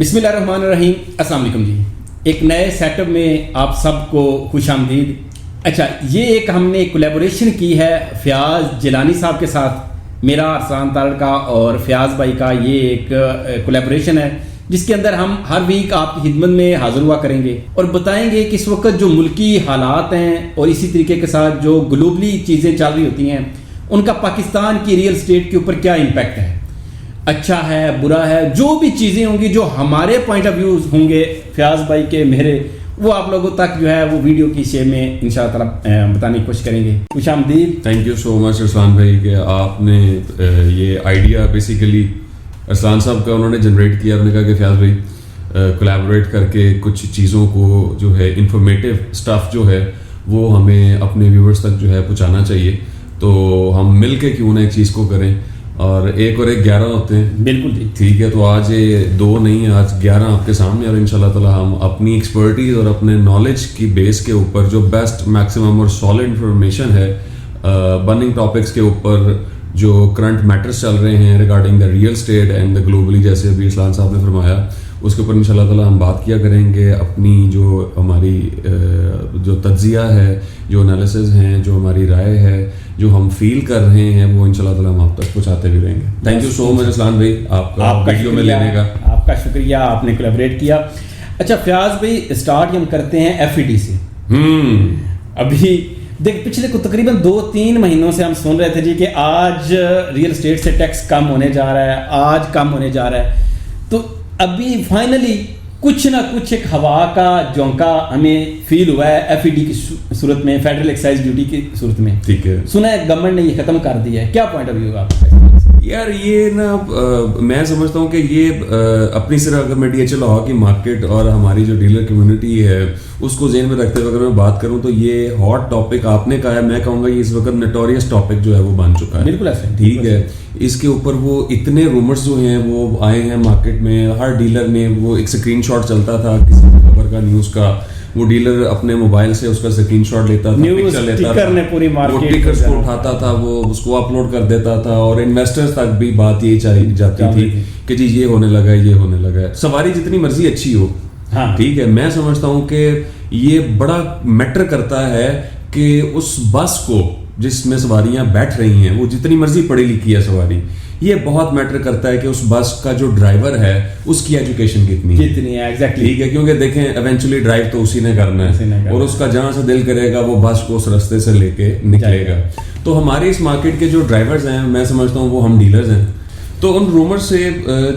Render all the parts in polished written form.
बिस्मिल्लाहिर्रहमानिर्रहीम, अस्सलाम वालेकुम जी। एक नए सेटअप में आप सबको खुशामदीद। अच्छा, ये एक हमने कोलैबोरेशन की है फ़याज़ जिलानी साहब के साथ। मेरा अरसान तारड़ का और फ़याज़ भाई का ये एक कोलैबोरेशन है जिसके अंदर हम हर वीक आपकी खिदमत में हाज़िर हुआ करेंगे और बताएंगे कि इस वक्त जो मुल्की हालात हैं और इसी तरीके के साथ जो ग्लोबली चीज़ें चल रही होती हैं उनका पाकिस्तान की रियल स्टेट के ऊपर क्या इम्पैक्ट है, अच्छा है बुरा है, जो भी चीज़ें होंगी जो हमारे पॉइंट ऑफ व्यू होंगे फ़याज़ भाई के मेरे, वो आप लोगों तक जो है वो वीडियो की शेयर में इंशाअल्लाह ताला बताने की कोशिश करेंगे। खुशामदीद। थैंक यू सो मच अरसान भाई कि आपने ये आइडिया बेसिकली अरसान साहब का उन्होंने जनरेट किया। उन्होंने कहा कि फ़याज़ भाई कोलैबोरेट करके कुछ चीज़ों को जो है इंफॉर्मेटिव स्टफ़ जो है वो हमें अपने व्यूवर्स तक जो है पहुँचाना चाहिए, तो हम मिल के क्यों ना एक चीज़ को करें। और एक और एक 11 होते हैं। बिल्कुल ठीक है, तो आज ये 2 नहीं है, आज 11 आपके सामने और इंशाल्लाह ताला हम अपनी एक्सपर्टीज और अपने नॉलेज की बेस के ऊपर जो बेस्ट मैक्सिमम और सॉलिड इंफॉर्मेशन है बर्निंग टॉपिक्स के ऊपर, जो करंट मैटर्स चल रहे हैं regarding the real estate and the globally, जैसे अभी इस्लाम साहब ने फरमाया, उसके ऊपर इंशाल्लाह ताला हम बात किया करेंगे। अपनी जो हमारी जो तज्जिया है, जो एनालिसिस हैं, जो हमारी राय है, जो हम फील कर रहे हैं, वो इंशाल्लाह ताला हम आप तक पहुंचाते भी रहेंगे। थैंक यू सो मच इस्लाम भाई आपका वीडियो में लेने का। आपका शुक्रिया, आपने कोलैबोरेट किया। अच्छा फ़याज़ भाई, स्टार्ट हम करते हैं एफईडी से। अभी देख, पिछले को तकरीबन 2-3 महीनों से हम सुन रहे थे जी कि आज रियल एस्टेट से टैक्स कम होने जा रहा है, आज कम होने जा रहा है। तो अभी फाइनली कुछ ना कुछ एक हवा का झोंका हमें फील हुआ है एफईडी की सूरत में, फेडरल एक्साइज ड्यूटी की सूरत में। ठीक है, सुना है गवर्नमेंट ने ये खत्म कर दिया है, क्या पॉइंट ऑफ व्यू आपका? यार ये ना मैं समझता हूँ कि ये अपनी सिर्फ अगर मैं DHL की मार्केट और हमारी जो डीलर कम्युनिटी है उसको जेन में रखते हुए अगर मैं बात करूँ तो ये हॉट टॉपिक आपने कहा है, मैं कहूँगा ये इस वक्त नोटोरियस टॉपिक जो है वो बन चुका है। बिल्कुल ऐसे, ठीक है। इसके ऊपर वो इतने रूमर्स जो हैं वो आए हैं मार्केट में, हर डीलर ने वो एक स्क्रीनशॉट चलता था किसी खबर का, न्यूज़ का, वो डीलर अपने मोबाइल से उसका स्क्रीनशॉट लेता था, पिक्चर लेता था, पूरी मार्केट वो टिकर्स को उठाता था, वो उसको अपलोड कर देता था और इन्वेस्टर्स तक भी बात यही चाहिए जाती थी कि जी ये होने लगा है, ये होने लगा है। सवारी जितनी मर्जी अच्छी हो, हाँ ठीक है, मैं समझता हूँ कि ये बड़ा मैटर करता है कि उस बस को जिसमें सवारियां बैठ रही हैं वो जितनी मर्जी पढ़ी लिखी है सवारी, ये बहुत मैटर करता है कि उस बस का जो ड्राइवर है उसकी एजुकेशन कितनी है। एग्जैक्टली, ठीक है, क्योंकि देखें एवेंचुअली ड्राइव तो उसी ने करना है और उसका जहां से दिल करेगा वो बस को उस रास्ते से लेके निकलेगा। तो हमारे इस मार्केट के जो ड्राइवर्स हैं, मैं समझता हूँ वो हम डीलर्स हैं, तो उन रूमर से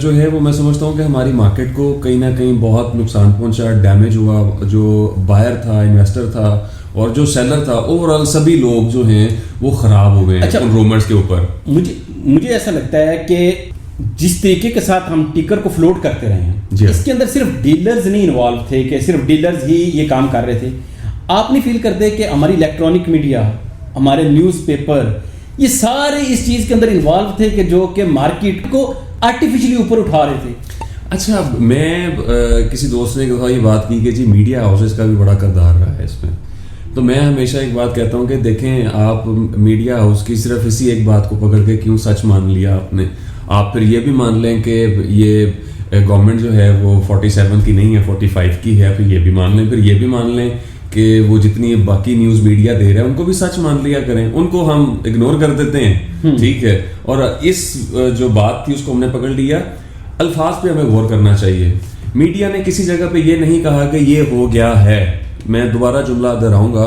जो है वो मैं समझता हूँ कि हमारी मार्केट को कहीं ना कहीं बहुत नुकसान पहुंचा, डैमेज हुआ। जो बायर था, इन्वेस्टर था और जो सेलर था, ओवरऑल सभी लोग जो हैं वो खराब हो गए। अच्छा, उन रूमर्स के ऊपर मुझे ऐसा लगता है कि जिस तरीके के साथ हम टिकर को फ्लोट करते रहे हैं, इसके अंदर सिर्फ डीलर्स नहीं इन्वॉल्व थे कि सिर्फ डीलर्स ही ये काम कर रहे थे। आप नहीं फील करते कि हमारी इलेक्ट्रॉनिक मीडिया, हमारे न्यूज़पेपर, ये सारे इस चीज़ के अंदर इन्वॉल्व थे कि जो कि मार्केट को आर्टिफिशियली ऊपर उठा रहे थे? अच्छा, मैं किसी दोस्त ने कहा ये बात की कि जी मीडिया हाउसेस का भी बड़ा किरदार रहा है इसमें। तो मैं हमेशा एक बात कहता हूँ कि देखें, आप मीडिया हाउस की सिर्फ इसी एक बात को पकड़ के क्यों सच मान लिया आपने? आप फिर ये भी मान लें कि ये गवर्नमेंट जो है वो 47 की नहीं है, 45 की है, फिर ये भी मान लें, फिर ये भी मान लें कि वो जितनी बाकी न्यूज़ मीडिया दे रहा है उनको भी सच मान लिया करें, उनको हम इग्नोर कर देते हैं। ठीक है, और इस जो बात थी उसको हमने पकड़ लिया। अल्फाज पे हमें गौर करना चाहिए। मीडिया ने किसी जगह पे ये नहीं कहा कि ये हो गया है, मैं दोबारा जुमला दोहराऊंगा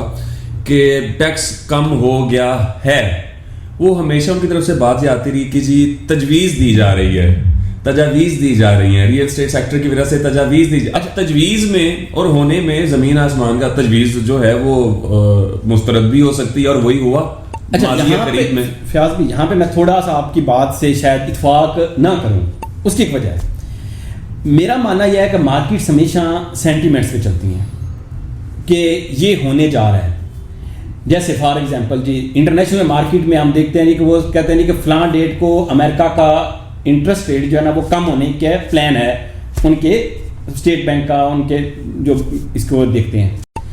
कि टैक्स कम हो गया है। वो हमेशा उनकी तरफ से बात ये आती रही कि जी तजवीज़ दी जा रही है, तजावीज़ दी जा रही है, रियल एस्टेट सेक्टर की वजह से तजावीज़ दी। अच्छा, तजवीज़ में और होने में ज़मीन आसमान का। तजवीज़ जो है वो मुस्तरद भी हो सकती है और वही हुआ। अच्छा, फ़याज़ भी यहाँ पे मैं थोड़ा सा आपकी बात से शायद इत्फाक ना करूँ, उसकी एक वजह है। मेरा मानना यह है कि मार्केट्स हमेशा सेंटीमेंट्स पे चलती हैं कि ये होने जा रहा है। जैसे फॉर एग्जांपल जी, इंटरनेशनल मार्केट में हम देखते हैं कि वो कहते हैं कि फलां डेट को अमेरिका का इंटरेस्ट रेट जो है ना वो कम होने के प्लान है, उनके स्टेट बैंक का, उनके जो इसको देखते हैं,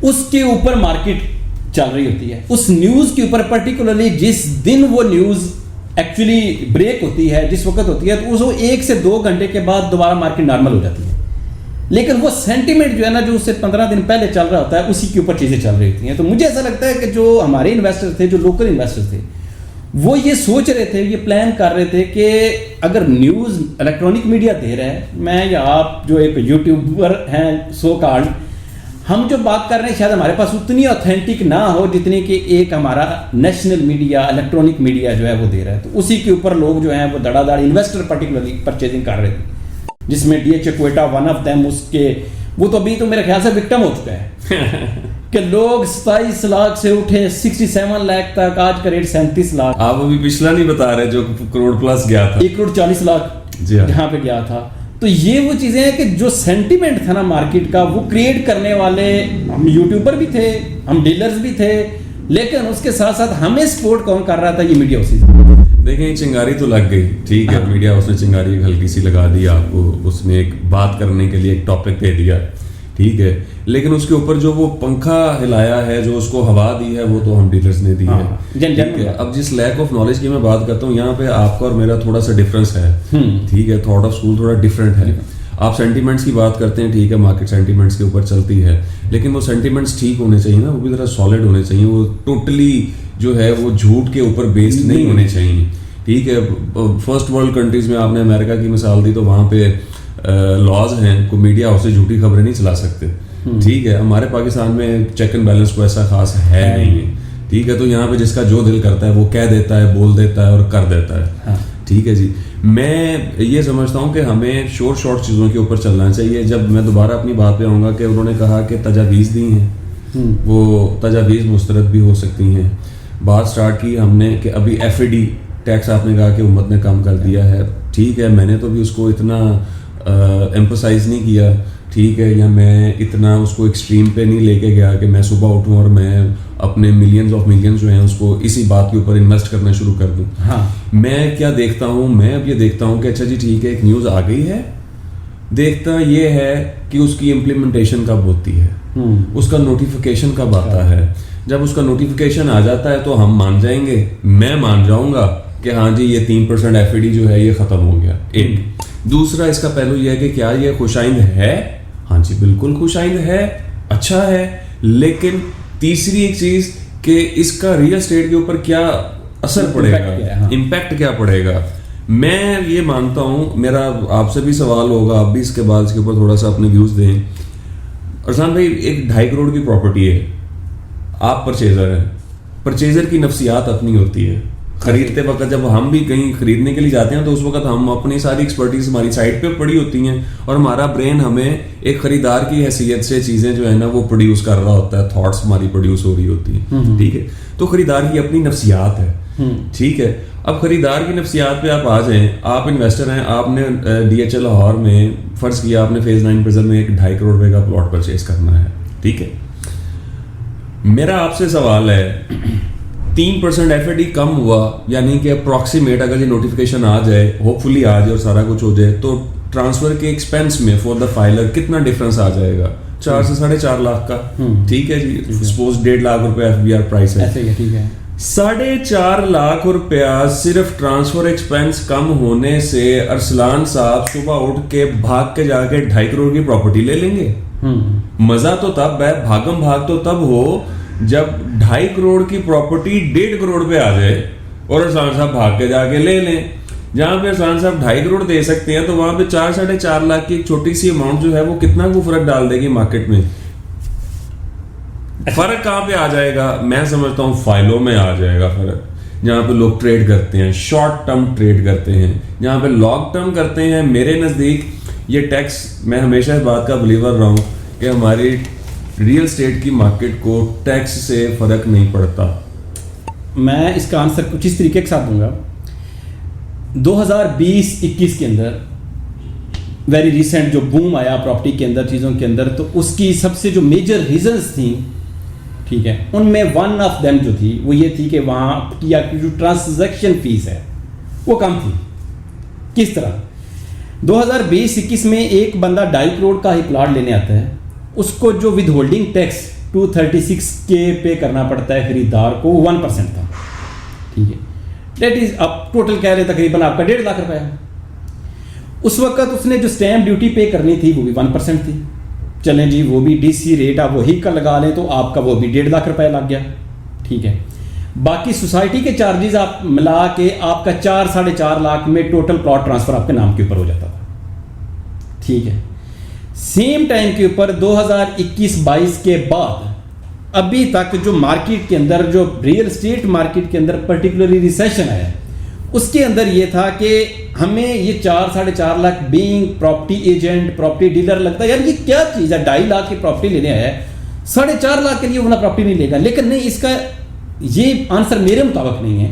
उसके ऊपर मार्केट चल रही होती है। उस न्यूज़ के ऊपर पर्टिकुलरली जिस दिन वो न्यूज़ एक्चुअली ब्रेक होती है, जिस वक्त होती है, तो उसको 1 से 2 घंटे के बाद दोबारा मार्केट नॉर्मल हो जाती है। लेकिन वो सेंटीमेंट जो है ना, जो उससे 15 दिन पहले चल रहा होता है, उसी के ऊपर चीज़ें चल रही होती हैं। तो मुझे ऐसा लगता है कि जो हमारे इन्वेस्टर थे, जो लोकल इन्वेस्टर थे, वो ये सोच रहे थे, ये प्लान कर रहे थे कि अगर न्यूज़ इलेक्ट्रॉनिक मीडिया दे रहा है, मैं या आप जो एक यूट्यूबर हैं सो कॉल्ड, हम जो बात कर रहे हैं शायद हमारे पास उतनी ऑथेंटिक ना हो जितनी कि एक हमारा नेशनल मीडिया, इलेक्ट्रॉनिक मीडिया जो है वो दे रहा है। तो उसी के ऊपर लोग जो हैं वो धड़ाधड़ इन्वेस्टर पर्टिकुलरली परचेजिंग कर रहे थे, जिसमें DH Quetta one of them, उसके वो तो अभी तो मेरे ख्याल से विक्टिम हो चुका है कि लोग 27 लाख से उठे 67 लाख तक, आज का रेट 37 लाख। आप अभी पिछला नहीं बता रहे जो करोड़ प्लस गया था, 1 करोड़ 40 लाख जहां पे गया था। तो ये वो चीजें हैं कि जो सेंटीमेंट था ना मार्केट का, वो क्रिएट करने वाले हम यूट्यूबर भी थे, हम डीलर्स भी थे, लेकिन उसके साथ साथ हमें सपोर्ट कौन कर रहा था? ये मीडिया हाउसेस। देखें, चिंगारी तो लग गई, ठीक है, मीडिया उसने चिंगारी हल्की सी लगा दी आपको, उसने एक बात करने के लिए एक टॉपिक दे दिया, ठीक है, लेकिन उसके ऊपर जो वो पंखा हिलाया है, जो उसको हवा दी है, वो तो हम डीलर्स ने दी है, ठीक है। अब जिस लैक ऑफ नॉलेज की मैं बात करता हूँ, यहाँ पे आपका और मेरा थोड़ा सा डिफरेंस है, ठीक है, थॉट ऑफ स्कूल थोड़ा डिफरेंट है। आप सेंटीमेंट्स की बात करते हैं, ठीक है, मार्केट सेंटीमेंट्स के ऊपर चलती है, लेकिन वो सेंटीमेंट्स ठीक होने चाहिए ना, वो भी जरा सॉलिड होने चाहिए, वो टोटली जो है वो झूठ के ऊपर बेस्ड नहीं होने चाहिए, ठीक है। फर्स्ट वर्ल्ड कंट्रीज में आपने अमेरिका की मिसाल दी, तो वहाँ पे लॉज हैं, को मीडिया हाउसेस झूठी खबरें नहीं चला सकते, ठीक है। हमारे पाकिस्तान में चेक एंड बैलेंस को ऐसा खास है नहीं है, ठीक है। तो यहाँ पे जिसका जो दिल करता है वो कह देता है, बोल देता है और कर देता है, ठीक है जी। मैं ये समझता हूँ कि हमें शॉर्ट चीज़ों के ऊपर चलना चाहिए। जब मैं दोबारा अपनी बात पे आऊँगा कि उन्होंने कहा कि तजावीज़ दी हैं, वो तजावीज़ मुस्तरद भी हो सकती हैं। बात स्टार्ट की हमने कि अभी FAD टैक्स आपने कहा कि हुकूमत ने कम कर दिया है, ठीक है, मैंने तो भी उसको इतना एम्फसाइज नहीं किया, ठीक है, या मैं इतना उसको एक्सट्रीम पे नहीं लेके गया कि मैं सुबह उठूं और मैं अपने मिलियंस जो हैं उसको इसी बात के ऊपर इन्वेस्ट करना शुरू कर दूं। हाँ। मैं क्या देखता हूं, मैं अब ये देखता हूं कि अच्छा जी ठीक है, एक न्यूज़ आ गई है, देखता ये है कि उसकी इम्प्लीमेंटेशन कब होती है, उसका नोटिफिकेशन कब आता है। जब उसका नोटिफिकेशन आ जाता है तो हम मान जाएंगे, मैं मान जाऊंगा कि हाँ जी ये 3% FAD जो है ये खत्म हो गया। एक दूसरा इसका पहलू यह है कि क्या ये खुशाइंद है? हाँ जी बिल्कुल खुशाइंद है, अच्छा है, लेकिन तीसरी एक चीज कि इसका रियल एस्टेट के ऊपर क्या असर पड़ेगा, इम्पैक्ट क्या पड़ेगा। मैं ये मानता हूं, मेरा आपसे भी सवाल होगा, आप भी इसके बाद इसके ऊपर थोड़ा सा अपने व्यूज दें। अरसान भाई, एक 2.5 करोड़ की प्रॉपर्टी है, आप परचेजर हैं, परचेजर की नफ्सियात अपनी होती है। खरीदते वक्त जब हम भी कहीं खरीदने के लिए जाते हैं तो उस वक्त हम अपनी सारी एक्सपर्टीज हमारी साइट पे पड़ी होती हैं और हमारा ब्रेन हमें एक खरीदार की हैसियत से चीजें जो है ना वो प्रोड्यूस कर रहा होता है, थॉट्स हमारी प्रोड्यूस हो रही होती है, ठीक है। तो खरीदार की अपनी नफ्सियात है, ठीक है। अब खरीदार की नफ्सियात पे आप आ जाएं, आप इन्वेस्टर हैं, आपने DHL लाहौर में फर्ज किया आपने फेज 9 प्रेजर में एक 2.5 करोड़ रुपए का प्लॉट परचेज करना है, ठीक है। मेरा आपसे सवाल है, 3% FAD कम हुआ, यानी कि अप्रॉक्सीमेट अगर ये नोटिफिकेशन आ जाए, होपफुली आ जाए और सारा कुछ हो जाए, तो ट्रांसफर के एक्सपेंस में फॉर द फाइलर कितना डिफरेंस आ जाएगा? 4 से 4.5 लाख का, ठीक है जी। सपोज 1.5 लाख रुपए FBR प्राइस है, ठीक है। 4.5 लाख रुपया सिर्फ ट्रांसफर एक्सपेंस कम होने से अरसलान साहब सुबह उठ के भाग के जाके 2.5 करोड़ की प्रॉपर्टी ले लेंगे। मजा तो तब है, भागम भाग तो तब हो जब 2.5 करोड़ की प्रॉपर्टी 1.5 करोड़ पे आ जाए और अरसान साहब भाग के जाके ले लें। जहां पे अरसान साहब 2.5 करोड़ दे सकते हैं तो वहां पे 4-4.5 लाख की एक छोटी सी अमाउंट जो है वो कितना को फर्क डाल देगी मार्केट में। फर्क कहां पे आ जाएगा? मैं समझता हूं फाइलों में आ जाएगा फर्क, जहां पे लोग ट्रेड करते हैं, शॉर्ट टर्म ट्रेड करते हैं। जहां पे लॉन्ग टर्म करते हैं, मेरे नजदीक ये टैक्स, मैं हमेशा इस बात का बिलीवर रहा हूं कि हमारी रियल एस्टेट की मार्केट को टैक्स से फर्क नहीं पड़ता। मैं इसका आंसर कुछ इस तरीके के साथ दूंगा। 2020-21 के अंदर वेरी रिसेंट जो बूम आया प्रॉपर्टी के अंदर, चीज़ों के अंदर, तो उसकी सबसे जो मेजर रीजंस थी, ठीक है, उनमें वन ऑफ देम जो थी वो ये थी कि वहाँ की जो ट्रांजैक्शन फीस है वो कम थी। किस तरह? 2020-21 में एक बंदा 2.5 करोड़ का ही प्लॉट लेने आता है, उसको जो विद होल्डिंग टैक्स 236 के पे करना पड़ता है खरीदार को, 1% था, ठीक है। डेट इज आप टोटल कह रहे तकरीबन आपका 1.5 लाख रुपया। उस वक्त उसने जो स्टैंप ड्यूटी पे करनी थी वो भी 1% थी। चलें जी, वो भी डीसी रेट आप वही का लगा लें तो आपका वो भी 1.5 लाख रुपया लग गया, ठीक है। बाकी सोसाइटी के चार्जेस आप मिला के आपका 4-4.5 लाख में टोटल प्लॉट ट्रांसफर आपके नाम के ऊपर हो जाता था, ठीक है। सेम टाइम के ऊपर 2021-22 के बाद अभी तक जो मार्केट के अंदर, जो रियल एस्टेट मार्केट के अंदर पर्टिकुलरली रिसेशन आया, उसके अंदर ये था कि हमें ये 4-4.5 lakh being property agent, property dealer लगता है यार ये क्या चीज़ है, 2.5 लाख की प्रॉपर्टी लेने आया है, 4.5 लाख के लिए अपना प्रॉपर्टी नहीं लेगा। लेकिन नहीं, इसका ये आंसर मेरे मुताबिक नहीं है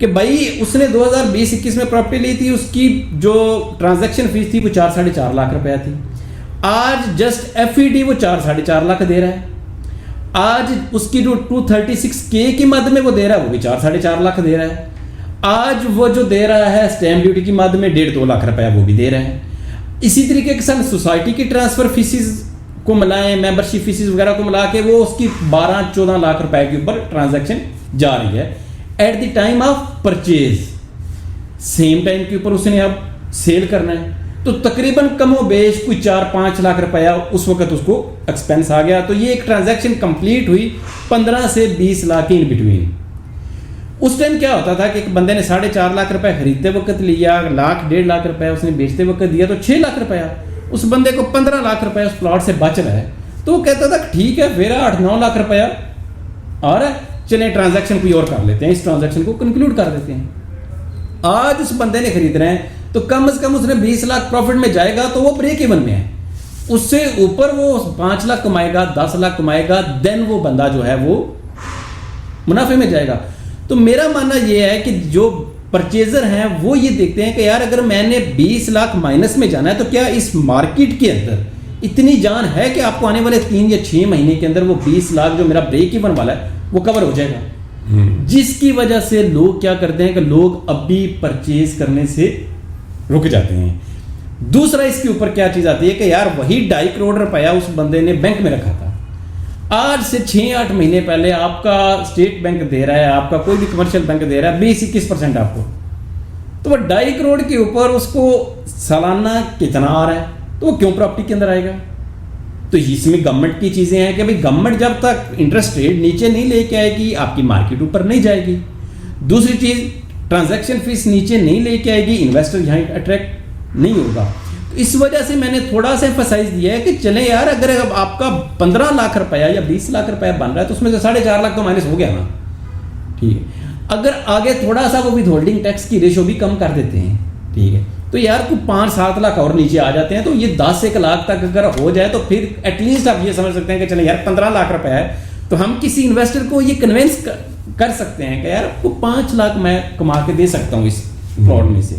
कि भाई उसने 2020-21 में प्रॉपर्टी ली थी, उसकी जो ट्रांजैक्शन फीस थी वो 4-4.5 लाख रुपया थी। आज जस्ट एफईडी वो 4-4.5 लाख दे रहा है। आज उसकी जो 236K की मद में वो दे रहा है वो भी 4-4.5 लाख दे रहा है। आज वो जो दे रहा है स्टैंप ड्यूटी की मद में 1.5-2 लाख रुपया वो भी दे रहा है। इसी तरीके के साथ सोसाइटी की ट्रांसफर फीसिस को मिलाएं, मेंबरशिप फीसिस वगैरह को मिला के वो उसकी 12-14 लाख रुपए के ऊपर ट्रांजैक्शन जा रही है at the time of purchase. Same time के ऊपर उसने अब सेल करना है तो तकरीबन कमो बेश कोई 4-5 लाख रुपया उस वक्त उसको एक्सपेंस आ गया। तो ये एक ट्रांजैक्शन कंप्लीट हुई 15 से 20 लाख इन बिटवीन। उस टाइम क्या होता था कि एक बंदे ने 4.5 लाख रुपए खरीदते वक्त लिया, 1.5 लाख रुपया उसने बेचते वक्त दिया, तो 6 लाख रुपया उस बंदे को 15 लाख रुपया उस प्लॉट से बच रहा है। तो वो कहता था ठीक है मेरा 8-9 लाख रुपया आ रहा है, चलें ट्रांजैक्शन कोई और कर लेते हैं, इस ट्रांजैक्शन को कंक्लूड कर देते हैं। आज उस बंदे ने खरीदना है तो कम से कम उसने 20 लाख प्रॉफिट में जाएगा तो वो ब्रेक इवन में है। उससे ऊपर वो 5 लाख कमाएगा, 10 लाख कमाएगा, देन वो बंदा जो है वो मुनाफे में जाएगा। तो मेरा मानना यह है कि जो परचेजर हैं वो ये देखते हैं कि यार अगर मैंने 20 लाख माइनस में जाना है तो क्या इस मार्केट के अंदर इतनी जान है कि आपको आने वाले 3 या 6 महीने के अंदर वो 20 लाख जो मेरा ब्रेक इवन वाला है वो कवर हो जाएगा। जिसकी वजह से लोग क्या करते हैं कि लोग अभी परचेज करने से रुक जाते हैं। दूसरा इसके ऊपर क्या चीज आती है कि यार वही 2.5 करोड़ रुपया उस बंदे ने बैंक में रखा था, आज से 6-8 महीने पहले आपका स्टेट बैंक दे रहा है, आपका कोई भी कमर्शियल बैंक दे रहा है 20-21% आपको, तो वो 2.5 करोड़ के ऊपर उसको सालाना कितना आ रहा है, तो वो क्यों प्रॉपर्टी के अंदर आएगा? तो इसमें गवर्नमेंट की चीजें हैं कि भाई गवर्नमेंट जब तक इंटरेस्ट रेट नीचे नहीं लेके आएगी आपकी मार्केट ऊपर नहीं जाएगी। दूसरी चीज ट्रांजैक्शन फीस नीचे नहीं लेके आएगी, इन्वेस्टर यहाँ अट्रैक्ट नहीं होगा। तो इस वजह से मैंने थोड़ा सा एम्फसाइज दिया है कि चले यार अगर अब आपका 15 लाख रुपया या 20 लाख रुपया बन रहा है तो उसमें से 4.5 लाख तो माइनस हो गया ना, ठीक है। अगर आगे थोड़ा सा वो विद होल्डिंग टैक्स की रेशो भी कम कर देते हैं, ठीक है, तो यार को 5-7 लाख और नीचे आ जाते हैं, तो ये 10-1 लाख तक अगर हो जाए तो फिर एटलीस्ट आप ये समझ सकते हैं कि चले यार 15 लाख रुपया है तो हम किसी इन्वेस्टर को ये कन्विंस कर सकते हैं कि यार आपको 5 लाख मैं कमा के दे सकता हूँ इस प्लॉट में से।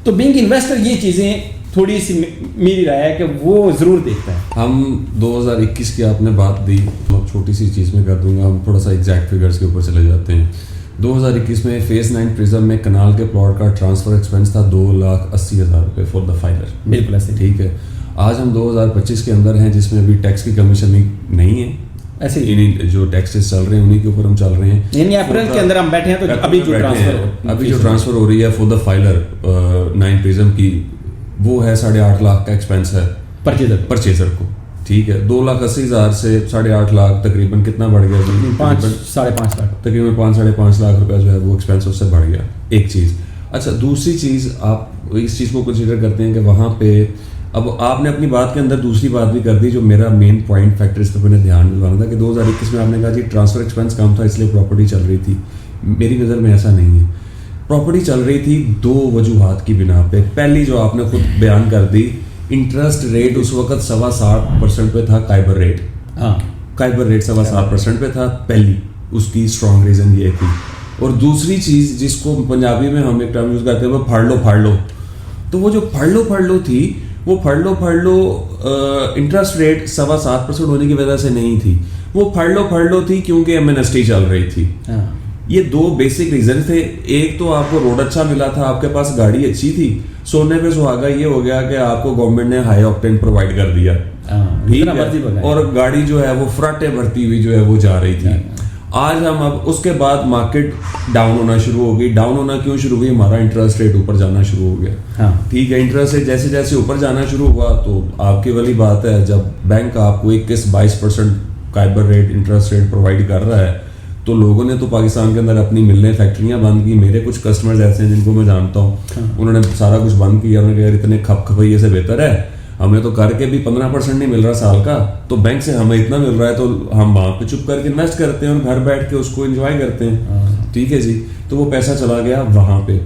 तो बीइंग इन्वेस्टर ये चीज़ें थोड़ी सी मेरी राय है कि वो ज़रूर देखता है। हम 2021 की आपने बात दी, मैं छोटी सी चीज़ में कर दूंगा, हम थोड़ा सा एग्जैक्ट फिगर्स के ऊपर चले जाते हैं। 2021 में फेज 9 प्रिज्म में कनाल के प्लॉट का ट्रांसफर एक्सपेंस था 2,80,000 रुपये फॉर द फाइलर। बिल्कुल ऐसे, ठीक है। आज हम 2025 के अंदर हैं जिसमें अभी टैक्स की कमीशन नहीं है, ऐसे इन्हीं जो टैक्सेस चल रहे हैं उन्हीं के ऊपर हम चल रहे हैं। यानी अप्रैल के अंदर हम बैठे हैं तो अभी जो ट्रांसफर हो रही है फॉर द फाइलर 9 प्रिज्म की वो है 8.5 लाख का एक्सपेंस है परचेजर को, ठीक है। 2,80,000 से 8.5 लाख तकरीबन कितना बढ़ गया? 5-5.5 लाख, तकरीबन 5-5.5 लाख रुपया जो है वो एक्सपेंस उससे बढ़ गया। एक चीज़। अच्छा, दूसरी चीज़ आप इस चीज़ को कंसीडर करते हैं कि वहाँ पे अब आपने अपनी बात के अंदर दूसरी बात भी कर दी जो मेरा मेन पॉइंट फैक्टर इस पर मैंने ध्यान दिलवाना था कि 2021 में आपने कहा जी ट्रांसफर एक्सपेंस कम था इसलिए प्रॉपर्टी चल रही थी। मेरी नज़र में ऐसा नहीं है। प्रॉपर्टी चल रही थी 2 वजूहात की बिना पे। पहली जो आपने खुद बयान कर दी, इंटरेस्ट रेट उस वक्त 7.25% पे था, काइबर रेट, काइबर रेट 7.25% पे था। पहली उसकी स्ट्रॉन्ग रीजन ये थी। और दूसरी चीज़ जिसको पंजाबी में हम एक टर्म यूज़ करते हैं वो फाड़ लो, तो वो जो फाड़ लो थी वो फाड़ लो इंटरेस्ट रेट 7.25% होने की वजह से नहीं थी, वो फाड़ लो थी क्योंकि एमएनएसटी चल रही थी। ये 2 बेसिक रीजन थे। एक तो आपको रोड अच्छा मिला था, आपके पास गाड़ी अच्छी थी, सोने पे सुहागा ये हो गया कि आपको गवर्नमेंट ने हाई ऑक्टेन प्रोवाइड कर दिया, ठीक है, और गाड़ी जो है वो फराटे भरती हुई जो है वो जा रही थी। आज हम अब उसके बाद मार्केट डाउन होना शुरू हो गई। डाउन होना क्यों शुरू हुई? हमारा इंटरेस्ट रेट ऊपर जाना शुरू हो गया। हाँ। ठीक है, इंटरेस्ट रेट जैसे जैसे ऊपर जाना शुरू हुआ तो आपकी वाली बात है, जब बैंक आपको 21-22% काइबर रेट इंटरेस्ट रेट प्रोवाइड कर रहा है तो लोगों ने तो पाकिस्तान के अंदर अपनी मिलें फैक्ट्रियां बंद की। मेरे कुछ कस्टमर्स ऐसे हैं जिनको मैं जानता हूँ, उन्होंने सारा कुछ बंद किया। उन्होंने कहा इतने खपखपैये से बेहतर है हमें तो करके भी 15% नहीं मिल रहा साल का, तो बैंक से हमें इतना मिल रहा है तो हम वहां पे चुप करके इन्वेस्ट करते हैं और घर बैठ के उसको एंजॉय करते हैं। ठीक है जी, तो वो पैसा चला गया वहां पे।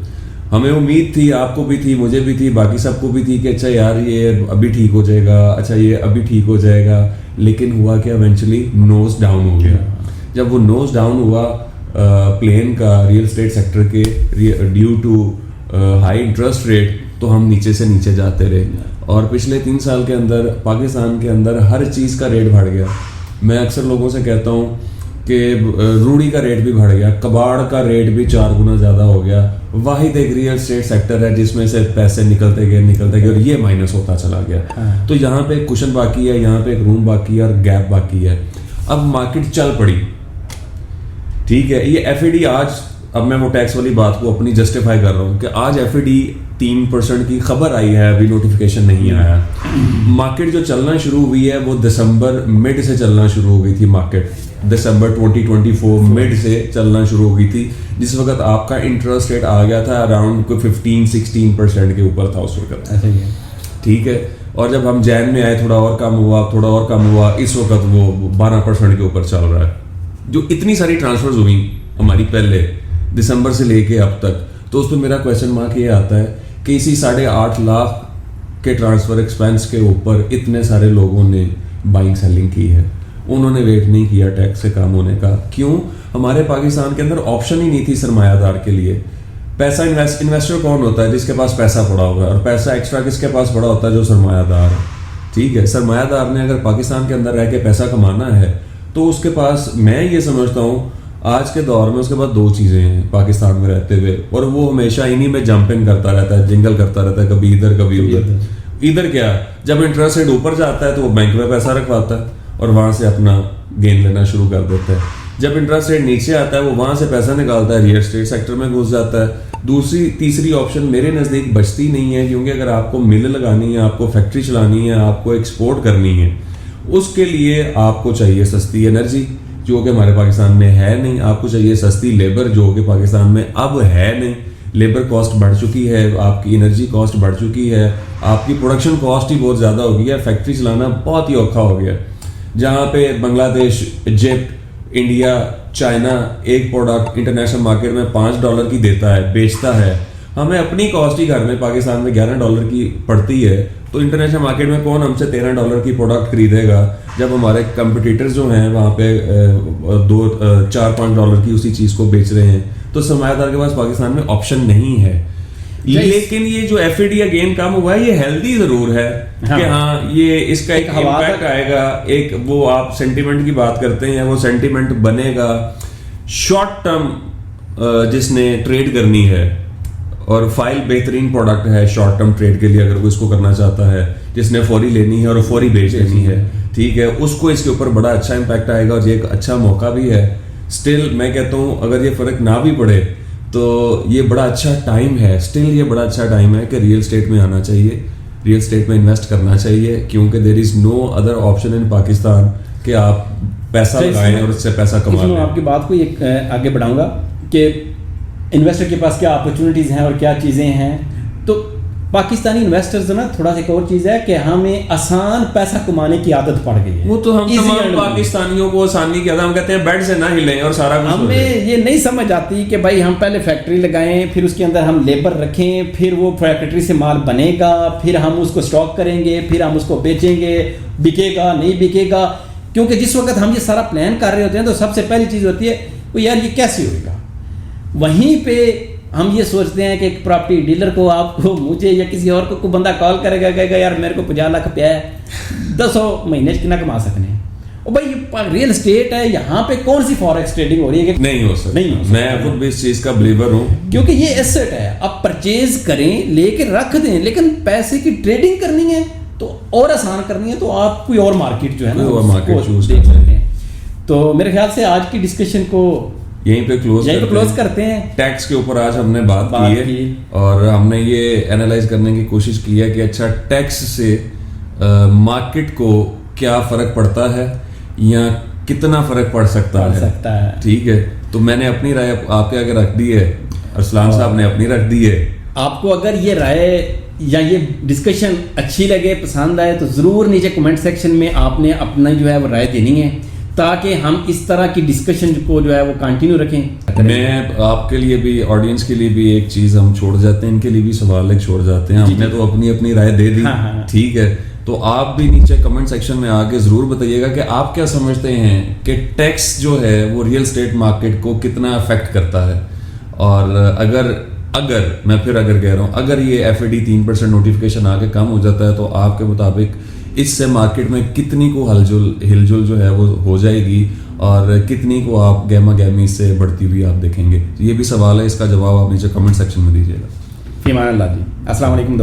हमें उम्मीद थी, आपको भी थी, मुझे भी थी, बाकी सबको भी थी कि अच्छा यार ये अभी ठीक हो जाएगा, अच्छा ये अभी ठीक हो जाएगा। लेकिन हुआ क्या, इवेंचुअली नोज डाउन हो गया। जब वो नोज डाउन हुआ प्लेन का रियल एस्टेट सेक्टर के due to high interest rate, तो हम नीचे से नीचे जाते रहे। और पिछले 3 साल के अंदर पाकिस्तान के अंदर हर चीज़ का रेट बढ़ गया। मैं अक्सर लोगों से कहता हूँ कि रूढ़ी का रेट भी बढ़ गया, कबाड़ का रेट भी 4 गुना ज़्यादा हो गया। वाहिद एक रियल एस्टेट सेक्टर है जिसमें से पैसे निकलते गए और ये माइनस होता चला गया। तो यहाँ पे एक कुशन बाकी है, यहाँ पे एक रूम बाकी है और गैप बाकी है। अब मार्केट चल पड़ी, ठीक है। ये एफईडी आज, अब मैं वो टैक्स वाली बात को अपनी जस्टिफाई कर रहा हूँ कि आज एफईडी 3% की खबर आई है, अभी नोटिफिकेशन नहीं आया। मार्केट जो चलना शुरू हुई है वो दिसंबर मिड से चलना शुरू हो गई थी। मार्केट दिसंबर 2024 मिड से चलना शुरू हो गई थी, जिस वक्त आपका इंटरेस्ट रेट आ गया था अराउंड 15-16% के ऊपर था उस वक्त। ठीक है, और जब हम जैन में आए थोड़ा और कम हुआ, इस वक्त वो 12% के ऊपर चल रहा है। जो इतनी सारी ट्रांसफर्स हुई हमारी पहले दिसंबर से लेके अब तक, तो उस पर मेरा क्वेश्चन मार्क ये आता है कि इसी 8.5 लाख के ट्रांसफर एक्सपेंस के ऊपर इतने सारे लोगों ने बाइंग सेलिंग की है। उन्होंने वेट नहीं किया टैक्स से कम होने का। क्यों? हमारे पाकिस्तान के अंदर ऑप्शन ही नहीं थी सरमायादार के लिए। पैसा इन्वेस्टर कौन होता है? जिसके पास पैसा पड़ा हुआ है, और पैसा एक्स्ट्रा किसके पास पड़ा होता है? जो सरमायादार है। ठीक है, सरमायादार ने अगर पाकिस्तान के अंदर रह के पैसा कमाना है तो उसके पास, मैं ये समझता हूँ आज के दौर में उसके पास 2 चीज़ें हैं पाकिस्तान में रहते हुए, और वो हमेशा इन्हीं में जंप इन करता रहता है, जिंगल करता रहता है, कभी इधर कभी उधर। इधर क्या, जब इंटरेस्ट रेट ऊपर जाता है तो वो बैंक में पैसा रखवाता है और वहां से अपना गेन लेना शुरू कर देता है। जब इंटरेस्ट रेट नीचे आता है वो वहां से पैसा निकालता है, रियल एस्टेट सेक्टर में घुस जाता है। तीसरी ऑप्शन मेरे नज़दीक बचती नहीं है, क्योंकि अगर आपको मिल लगानी है, आपको फैक्ट्री चलानी है, आपको एक्सपोर्ट करनी है, उसके लिए आपको चाहिए सस्ती एनर्जी, जो कि हमारे पाकिस्तान में है नहीं। आपको चाहिए सस्ती लेबर, जो कि पाकिस्तान में अब है नहीं। लेबर कॉस्ट बढ़ चुकी है, आपकी एनर्जी कॉस्ट बढ़ चुकी है, आपकी प्रोडक्शन कॉस्ट ही बहुत ज़्यादा हो गई है। फैक्ट्री चलाना बहुत ही औखा हो गया। जहाँ पे बांग्लादेश, इजिप्ट, इंडिया, चाइना एक प्रोडक्ट इंटरनेशनल मार्केट में $5 की देता है, बेचता है, हमें अपनी कॉस्ट ही घर में पाकिस्तान में $11 की पड़ती है। तो इंटरनेशनल मार्केट में कौन हमसे $13 की प्रोडक्ट खरीदेगा, जब हमारे कंपटीटर्स जो हैं वहाँ पे $4-5 की उसी चीज़ को बेच रहे हैं। तो सरमायादार के पास पाकिस्तान में ऑप्शन नहीं है। लेकिन ये जो एफईडी गेन कम हुआ है, ये हेल्दी जरूर है। हाँ। कि हाँ, ये इसका एक इम्पैक्ट आएगा। एक वो आप सेंटीमेंट की बात करते हैं, वो सेंटीमेंट बनेगा शॉर्ट टर्म जिसने ट्रेड करनी है, और फाइल बेहतरीन प्रोडक्ट है शॉर्ट टर्म ट्रेड के लिए, अगर वो इसको करना चाहता है, जिसने फौरी लेनी है और फौरी बेच लेनी है, ठीक है, उसको इसके ऊपर बड़ा अच्छा इंपैक्ट आएगा और ये एक अच्छा मौका भी है। स्टिल मैं कहता हूँ अगर ये फर्क ना भी पड़े तो ये बड़ा अच्छा टाइम है। स्टिल ये बड़ा अच्छा टाइम है कि रियल एस्टेट में आना चाहिए, रियल एस्टेट में इन्वेस्ट करना चाहिए, क्योंकि there is no other option in Pakistan कि आप पैसा लगाएं और उससे पैसा कमा लें। आपकी बात को आगे बढ़ाऊंगा कि इन्वेस्टर के पास क्या अपॉर्चुनिटीज़ हैं और क्या चीज़ें हैं। तो पाकिस्तानी इन्वेस्टर्स ना थोड़ा सा एक और चीज़ है कि हमें आसान पैसा कमाने की आदत पड़ गई है। वो तो हम तमाम पाकिस्तानियों को आसानी की आदत, हम कहते हैं बेड से ना हिलें और सारा कुछ। हमें ये नहीं समझ आती कि भाई हम पहले फैक्ट्री लगाएं, फिर उसके अंदर हम लेबर रखें, फिर वो फैक्ट्री से माल बनेगा, फिर हम उसको स्टॉक करेंगे, फिर हम उसको बेचेंगे, बिकेगा नहीं बिकेगा। क्योंकि जिस वक्त हम ये सारा प्लान कर रहे होते हैं तो सबसे पहली चीज़ होती है वो यार ये कैसे होगा। वहीं पे हम ये सोचते हैं कि एक प्रॉपर्टी डीलर को, आपको, मुझे या किसी और को बंदा कॉल करेगा, कहेगा यार मेरे को 50 लाख रुपया है, 200 महीने कितना कमा सकते हैं। और भाई ये रियल एस्टेट है, यहाँ पे कौन सी फॉरेक्स ट्रेडिंग हो रही है कि नहीं हो सकती। मैं खुद भी इस चीज का बिलीवर हूँ, क्योंकि ये एसेट है, आप परचेज करें, लेके रख दें, लेकिन पैसे की ट्रेडिंग करनी है तो और आसान करनी है तो आप कोई और मार्केट जो है ना मार्केट चूज देख सकते हैं। तो मेरे ख्याल से आज की डिस्कशन को यहीं पे क्लोज करते हैं। टैक्स के ऊपर आज हमने बात की है और हमने ये एनालाइज करने की कोशिश की है कि अच्छा टैक्स से मार्केट को क्या फर्क पड़ता है या कितना फर्क पड़ सकता है। ठीक है, तो मैंने अपनी राय आपके आगे रख दी है, अरसलान साहब ने अपनी रख दी है। आपको अगर ये राय या ये डिस्कशन अच्छी लगे, पसंद आए, तो ज़रूर नीचे कमेंट सेक्शन में आपने अपना जो है वो राय देनी है, ताकि हम इस तरह की डिस्कशन को जो है वो कंटिन्यू रखें। मैं आपके लिए भी, ऑडियंस के लिए भी एक चीज़ हम छोड़ जाते हैं, इनके लिए भी सवाल एक छोड़ जाते हैं। हमने तो अपनी अपनी राय दे दी। हाँ। ठीक है, तो आप भी नीचे कमेंट सेक्शन में आके ज़रूर बताइएगा कि आप क्या समझते हैं कि टैक्स जो है वो रियल स्टेट मार्केट को कितना अफेक्ट करता है। और अगर मैं फिर अगर कह रहा हूँ, अगर ये FAD 3% नोटिफिकेशन आके कम हो जाता है तो आपके मुताबिक इससे मार्केट में कितनी को हिलजुल जो है वो हो जाएगी और कितनी को आप गहमा गहमी से बढ़ती हुई आप देखेंगे। ये भी सवाल है, इसका जवाब आप नीचे कमेंट सेक्शन में दीजिएगा। फीमान अल्लाह जी, अस्सलाम वालेकुम।